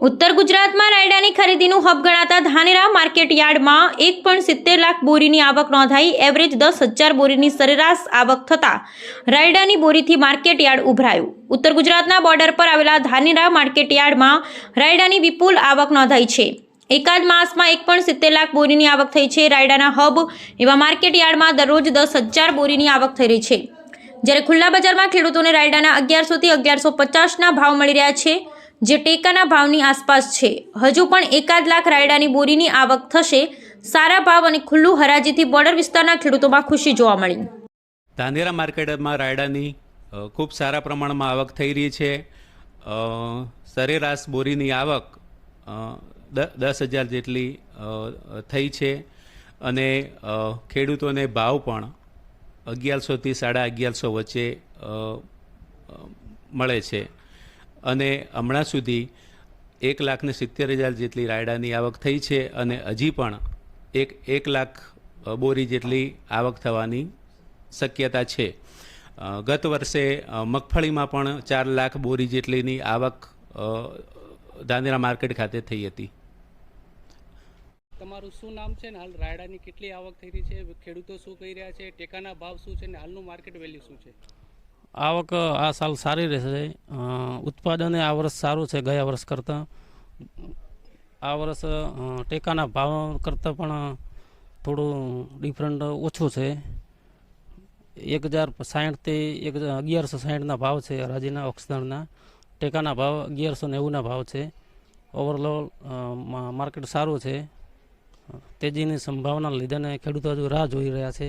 ઉત્તર ગુજરાતમાં રાયડાની ખરીદીનું હબ ગણાતા ધાનેરા માર્કેટ યાર્ડમાં 1.70 લાખ બોરીની આવક નોંધાઈ. એવરેજ 10,000 બોરીની સરેરાશ આવક થતાં રાયડાની બોરીથી માર્કેટ યાર્ડ ઉભરાયું. ઉત્તર ગુજરાતના બોર્ડર પર આવેલા ધાનેરા માર્કેટ યાર્ડમાં રાયડાની વિપુલ આવક નોંધાઈ છે. એકાદ માસમાં 1.70 લાખ બોરીની આવક થઈ છે. રાયડાના હબ એવા માર્કેટ યાર્ડમાં દરરોજ 10,000 બોરીની આવક થઈ રહી છે. જ્યારે ખુલ્લા બજારમાં ખેડૂતોને રાયડાના 1100 થી 1150ના ભાવ મળી રહ્યા છે, જે ટેકાના ભાવની આસપાસ છે. હજુ પણ એકાદ લાખ રાયડાની બોરીની આવક થશે. સારા ભાવ અને ખુલ્લું હરાજીથી બોર્ડર વિસ્તારના ખેડૂતોમાં ખુશી જોવા મળી. ધાનેરા માર્કેટમાં રાયડાની ખૂબ સારા પ્રમાણમાં આવક થઈ રહી છે. સરેરાશ બોરીની આવક 10,000 જેટલી થઈ છે અને ખેડૂતોને ભાવ પણ 1100 થી 1150 વચ્ચે મળે છે. અને હમણાં સુધી 1,70,000 જેટલી રાયડાની આવક થઈ છે અને હજી પણ 1 લાખ બોરી જેટલી આવક થવાની શક્યતા છે. ગત વર્ષે મગફળીમાં પણ 4 લાખ બોરી જેટલીની આવક ધાનેરા માર્કેટ ખાતે થઈ હતી. તમારું શું નામ છે ને હાલ રાયડાની કેટલી આવક થઈ રહી છે, ખેડૂતો શું કહી રહ્યા છે, ટેકાના ભાવ શું છે ને હાલનું માર્કેટ વેલ્યુ શું છે? આવક આ સાલ સારી રહેશે. ઉત્પાદન આ વર્ષ સારું છે ગયા વર્ષ કરતાં. આ વર્ષ ટેકાના ભાવ કરતાં પણ થોડું ડિફરન્ટ ઓછું છે. 1,060 થી 1,160ના ભાવ છે હરાજીના ઓક્સદણના. ટેકાના ભાવ 1,190ના ભાવ છે. ઓવરઓલ માર્કેટ સારું છે. તેજીની સંભાવના લીધે ખેડૂતો હજુ રાહ જોઈ રહ્યા છે.